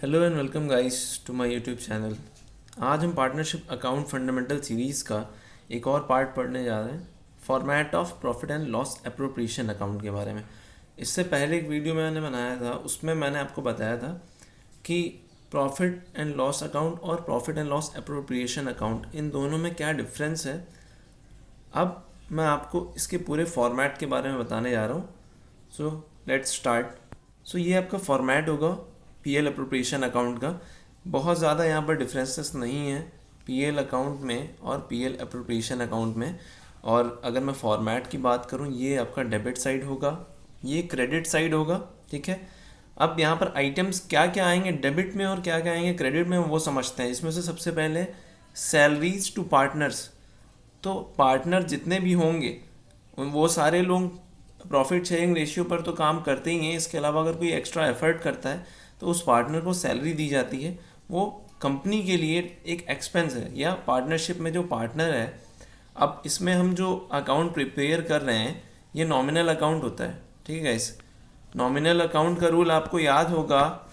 Hello and welcome guys to my YouTube channel. आज हम partnership account fundamental series का एक और पार्ट पढ़ने जा रहे हैं, format of profit and loss appropriation account के बारे में। इससे पहले एक वीडियो मैंने बनाया था, उसमें मैंने आपको बताया था कि प्रॉफिट एंड लॉस अकाउंट और profit and loss appropriation account, इन दोनों में क्या डिफरेंस है। अब मैं आपको इसके पूरे फॉर्मेट के बारे में बताने जा रहा हूँ। So let's start. सो ये आपका फॉर्मेट होगा पीएल अप्रोप्रिएशन अकाउंट का। बहुत ज़्यादा यहाँ पर डिफरेंसेस नहीं है पीएल अकाउंट में और पीएल अप्रोप्रिएशन अकाउंट में। और अगर मैं फॉर्मेट की बात करूँ, ये आपका डेबिट साइड होगा, ये क्रेडिट साइड होगा। ठीक है, अब यहाँ पर आइटम्स क्या क्या आएंगे डेबिट में और क्या क्या आएंगे क्रेडिट में, वो समझते हैं। इसमें से सबसे पहले सैलरीज टू पार्टनर्स। तो पार्टनर जितने भी होंगे वो सारे लोग प्रॉफिट शेयरिंग रेशियो पर तो काम करते ही हैं। इसके अलावा अगर कोई एक्स्ट्रा एफर्ट करता है तो उस पार्टनर को सैलरी दी जाती है। वो कंपनी के लिए एक एक्सपेंस है, या पार्टनरशिप में जो पार्टनर है। अब इसमें हम जो अकाउंट प्रिपेयर कर रहे हैं ये नॉमिनल अकाउंट होता है। ठीक है गाइस, नॉमिनल अकाउंट का रूल आपको याद होगा,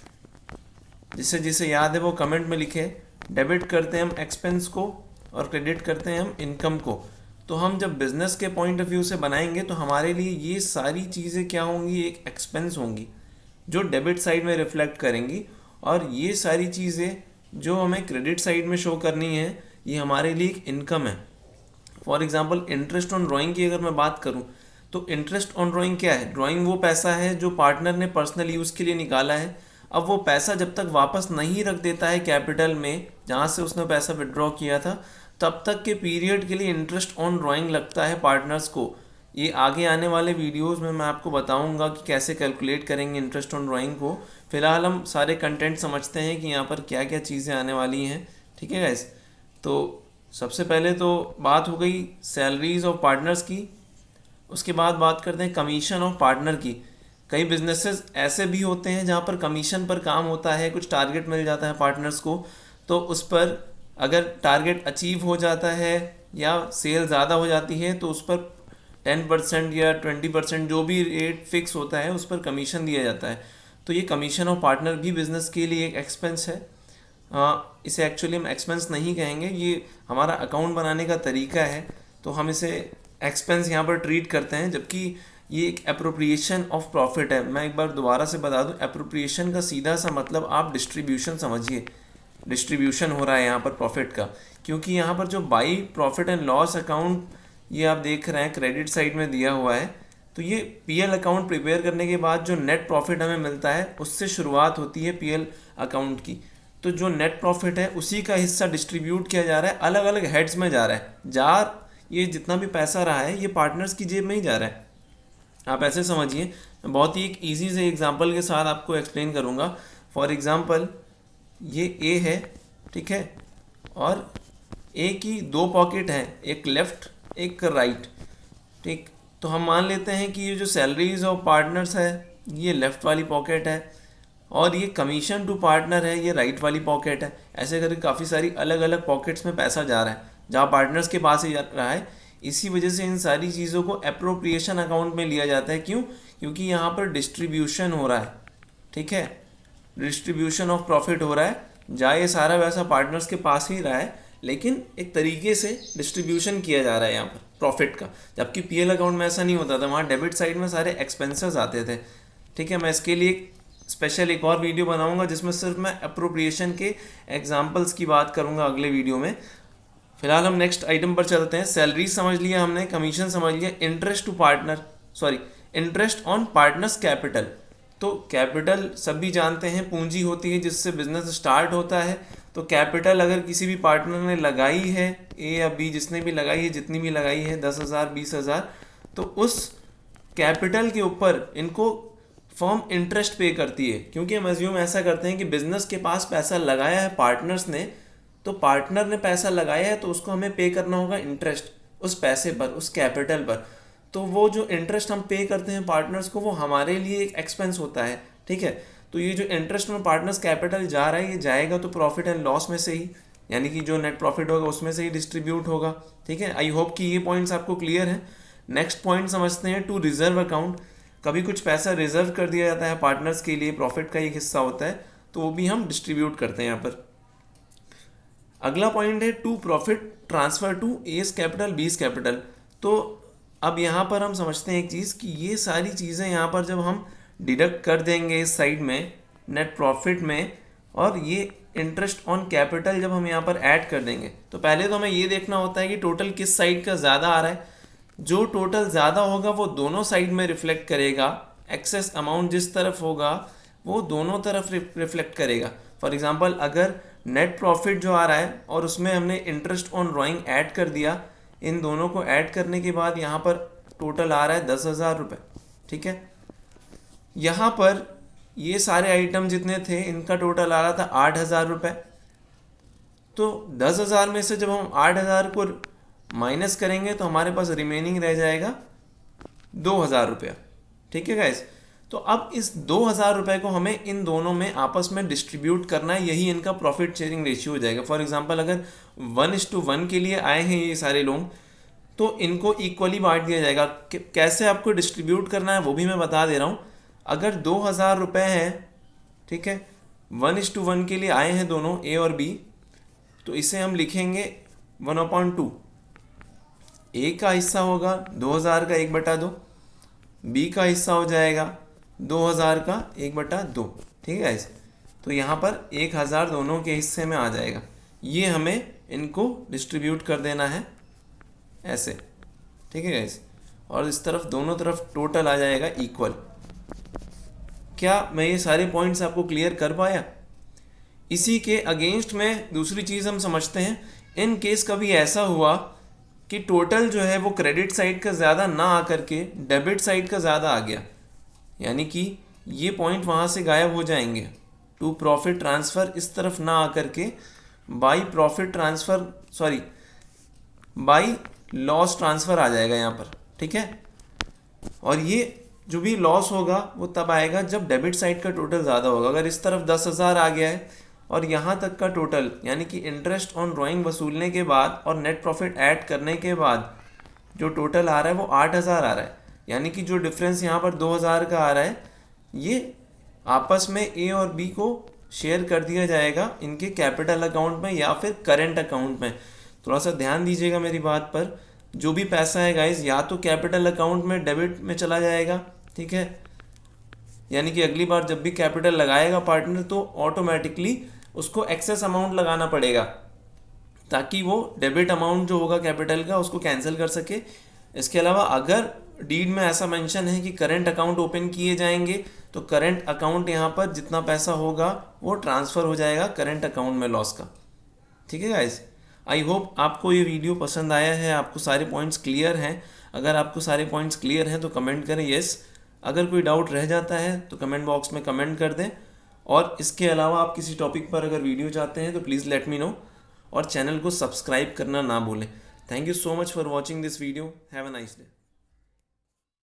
जिसे जिसे याद है वो कमेंट में लिखे। डेबिट करते हैं हम एक्सपेंस को और क्रेडिट करते हैं हम इनकम को। तो हम जब बिजनेस के पॉइंट ऑफ व्यू से बनाएंगे तो हमारे लिए ये सारी चीज़ें क्या होंगी, एक एक्सपेंस होंगी जो डेबिट साइड में रिफ्लेक्ट करेंगी, और ये सारी चीज़ें जो हमें क्रेडिट साइड में शो करनी है ये हमारे लिए एक इनकम है। For example interest on drawing की अगर मैं बात करूं तो इंटरेस्ट ऑन ड्राइंग क्या है? ड्राइंग वो पैसा है जो पार्टनर ने पर्सनल यूज़ के लिए निकाला है। अब वो पैसा जब तक वापस नहीं रख देता है कैपिटल में जहाँ से उसने पैसा विड्रॉ किया था, तब तक के पीरियड के लिए इंटरेस्ट ऑन ड्राइंग लगता है पार्टनर्स को। ये आगे आने वाले वीडियोस में मैं आपको बताऊंगा कि कैसे कैलकुलेट करेंगे इंटरेस्ट ऑन ड्राइंग को। फिलहाल हम सारे कंटेंट समझते हैं कि यहाँ पर क्या क्या चीज़ें आने वाली हैं। ठीक है गाइस, तो सबसे पहले तो बात हो गई सैलरीज ऑफ पार्टनर्स की। उसके बाद बात करते हैं कमीशन ऑफ पार्टनर की। कई बिजनेसेस ऐसे भी होते हैं जहाँ पर कमीशन पर काम होता है, कुछ टारगेट मिल जाता है पार्टनर्स को, तो उस पर अगर टारगेट अचीव हो जाता है या सेल ज़्यादा हो जाती है तो उस पर 10% या 20% जो भी रेट फिक्स होता है उस पर कमीशन दिया जाता है। तो ये कमीशन ऑफ पार्टनर भी बिजनेस के लिए एक एक्सपेंस है। इसे एक्चुअली हम एक्सपेंस नहीं कहेंगे, ये हमारा अकाउंट बनाने का तरीका है, तो हम इसे एक्सपेंस यहाँ पर ट्रीट करते हैं, जबकि ये एक एप्रोप्रिएशन ऑफ प्रॉफिट है। मैं एक बार दोबारा से बता दूं, एप्रोप्रिएशन का सीधा सा मतलब आप डिस्ट्रीब्यूशन समझिए। डिस्ट्रीब्यूशन हो रहा है यहाँ पर प्रॉफिट का, क्योंकि यहाँ पर जो by profit and loss account ये आप देख रहे हैं क्रेडिट साइड में दिया हुआ है, तो ये पीएल अकाउंट प्रिपेयर करने के बाद जो नेट प्रॉफिट हमें मिलता है उससे शुरुआत होती है पीएल अकाउंट की। तो जो नेट प्रॉफिट है उसी का हिस्सा डिस्ट्रीब्यूट किया जा रहा है, अलग अलग हेड्स में जा रहा है। ये जितना भी पैसा रहा है ये पार्टनर्स की जेब में ही जा रहा है। आप ऐसे समझिए, मैं बहुत ही एक ईजी से एग्जांपल के साथ आपको एक्सप्लेन करूँगा। फॉर एग्जांपल ये ए है, ठीक है, और ए की दो पॉकेट हैं, एक लेफ़्ट एक राइट। ठीक, तो हम मान लेते हैं कि ये जो सैलरीज ऑफ पार्टनर्स है ये लेफ़्ट वाली पॉकेट है, और ये कमीशन टू पार्टनर है ये राइट वाली पॉकेट है। ऐसे करके काफ़ी सारी अलग अलग पॉकेट्स में पैसा जा रहा है जहाँ पार्टनर्स के पास ही जा रहा है। इसी वजह से इन सारी चीज़ों को एप्रोप्रिएशन अकाउंट में लिया जाता है। क्यों? क्योंकि यहाँ पर डिस्ट्रीब्यूशन हो रहा है। ठीक है, डिस्ट्रीब्यूशन ऑफ प्रॉफिट हो रहा है, जहाँ ये सारा वैसा पार्टनर्स के पास ही रहा है, लेकिन एक तरीके से डिस्ट्रीब्यूशन किया जा रहा है यहाँ पर प्रॉफिट का। जबकि पीएल अकाउंट में ऐसा नहीं होता था, वहाँ डेबिट साइड में सारे एक्सपेंसेस आते थे। ठीक है, मैं इसके लिए स्पेशल एक और वीडियो बनाऊंगा जिसमें सिर्फ मैं एप्रोप्रिएशन के एग्जांपल्स की बात करूंगा अगले वीडियो में। फिलहाल हम नेक्स्ट आइटम पर चलते हैं। सैलरी समझ लिया हमने, कमीशन समझ लिया, इंटरेस्ट ऑन पार्टनर्स कैपिटल। तो कैपिटल सभी जानते हैं पूंजी होती है जिससे बिजनेस स्टार्ट होता है। तो कैपिटल अगर किसी भी पार्टनर ने लगाई है, ए या बी जिसने भी लगाई है, जितनी भी लगाई है 10,000 20,000, तो उस कैपिटल के ऊपर इनको फर्म इंटरेस्ट पे करती है। क्योंकि हम अज्यूम ऐसा करते हैं कि बिजनेस के पास पैसा लगाया है पार्टनर्स ने, तो पार्टनर ने पैसा लगाया है तो उसको हमें पे करना होगा इंटरेस्ट उस पैसे पर, उस कैपिटल पर। तो वो जो इंटरेस्ट हम पे करते हैं पार्टनर्स को वो हमारे लिए एक एक्सपेंस होता है। ठीक है, तो ये जो इंटरेस्ट में पार्टनर्स कैपिटल जा रहा है ये जाएगा तो प्रॉफिट एंड लॉस में से ही, यानी कि जो नेट प्रॉफिट होगा उसमें से ही डिस्ट्रीब्यूट होगा। ठीक है, आई होप कि ये पॉइंट्स आपको क्लियर है। नेक्स्ट पॉइंट समझते हैं, टू रिजर्व अकाउंट। कभी कुछ पैसा रिजर्व कर दिया जाता है पार्टनर्स के लिए, प्रॉफिट का एक हिस्सा होता है, तो वो भी हम डिस्ट्रीब्यूट करते हैं यहाँ पर। अगला पॉइंट है to profit transfer to A's capital B's capital. तो अब यहाँ पर हम समझते हैं एक चीज़ कि ये सारी चीज़ें यहाँ पर जब हम डिडक्ट कर देंगे इस साइड में नेट प्रॉफिट में, और ये इंटरेस्ट ऑन कैपिटल जब हम यहाँ पर ऐड कर देंगे, तो पहले तो हमें ये देखना होता है कि टोटल किस साइड का ज़्यादा आ रहा है। जो टोटल ज़्यादा होगा वो दोनों साइड में रिफ्लेक्ट करेगा, एक्सेस अमाउंट जिस तरफ होगा वो दोनों तरफ रिफ्लेक्ट करेगा। फॉर एग्जांपल अगर नेट प्रॉफिट जो आ रहा है और उसमें हमने इंटरेस्ट ऑन ड्राइंग ऐड कर दिया, इन दोनों को ऐड करने के बाद यहाँ पर टोटल आ रहा है 10,000 रुपये, ठीक है। यहाँ पर ये सारे आइटम जितने थे इनका टोटल आ रहा था 8,000 रुपये। तो 10,000 में से जब हम 8,000 को माइनस करेंगे तो हमारे पास रिमेनिंग रह जाएगा 2,000 रुपया, ठीक है गाइस। तो अब इस 2,000 रुपये को हमें इन दोनों में आपस में डिस्ट्रीब्यूट करना है, यही इनका प्रॉफिट शेयरिंग रेशियो हो जाएगा। फॉर एग्जांपल अगर 1:1 के लिए आए हैं ये सारे लोग, तो इनको इक्वली बांट दिया जाएगा। कैसे आपको डिस्ट्रीब्यूट करना है वो भी मैं बता दे रहा हूँ। अगर 2,000 रुपये हैं, ठीक है, 1:1 के लिए आए हैं दोनों ए और बी, तो इसे हम लिखेंगे 1/2। ए का हिस्सा होगा 2,000 का 1/2, बी का हिस्सा हो जाएगा 2,000 का 1/2, ठीक है। तो यहाँ पर 1,000 दोनों के हिस्से में आ जाएगा। ये हमें इनको डिस्ट्रीब्यूट कर देना है ऐसे, ठीक है गाइस। और इस तरफ दोनों तरफ टोटल आ जाएगा इक्वल। क्या मैं ये सारे पॉइंट्स आपको क्लियर कर पाया? इसी के अगेंस्ट में दूसरी चीज़ हम समझते हैं, इन केस कभी ऐसा हुआ कि टोटल जो है वो क्रेडिट साइड का ज़्यादा ना आकर के डेबिट साइड का ज़्यादा आ गया, यानी कि ये पॉइंट वहाँ से गायब हो जाएंगे। टू प्रॉफिट ट्रांसफ़र इस तरफ ना आकर के by profit transfer, sorry by loss transfer आ जाएगा यहाँ पर, ठीक है। और ये जो भी लॉस होगा वो तब आएगा जब डेबिट साइड का टोटल ज़्यादा होगा। अगर इस तरफ 10,000 आ गया है और यहाँ तक का टोटल, यानी कि इंटरेस्ट ऑन ड्राइंग वसूलने के बाद और नेट प्रॉफिट ऐड करने के बाद जो टोटल आ रहा है वो 8,000 आ रहा है, यानी कि जो डिफरेंस यहाँ पर 2,000 का आ रहा है ये आपस में ए और बी को शेयर कर दिया जाएगा इनके कैपिटल अकाउंट में या फिर करेंट अकाउंट में। थोड़ा सा ध्यान दीजिएगा मेरी बात पर, जो भी पैसा है गाइज या तो कैपिटल अकाउंट में डेबिट में चला जाएगा, ठीक है, यानी कि अगली बार जब भी कैपिटल लगाएगा पार्टनर तो ऑटोमेटिकली उसको एक्सेस अमाउंट लगाना पड़ेगा ताकि वो डेबिट अमाउंट जो होगा कैपिटल का उसको कैंसिल कर सके। इसके अलावा अगर डीड में ऐसा मेंशन है कि करंट अकाउंट ओपन किए जाएंगे तो करंट अकाउंट यहाँ पर जितना पैसा होगा वो ट्रांसफ़र हो जाएगा करंट अकाउंट में लॉस का, ठीक है गाइज। आई होप आपको ये वीडियो पसंद आया है, आपको सारे पॉइंट्स क्लियर हैं। अगर आपको सारे पॉइंट्स क्लियर हैं तो कमेंट करें येस। अगर कोई डाउट रह जाता है तो कमेंट बॉक्स में कमेंट कर दें। और इसके अलावा आप किसी टॉपिक पर अगर वीडियो चाहते हैं तो प्लीज़ लेट मी नो, और चैनल को सब्सक्राइब करना ना भूलें। Thank you so much for watching this video. Have a nice day.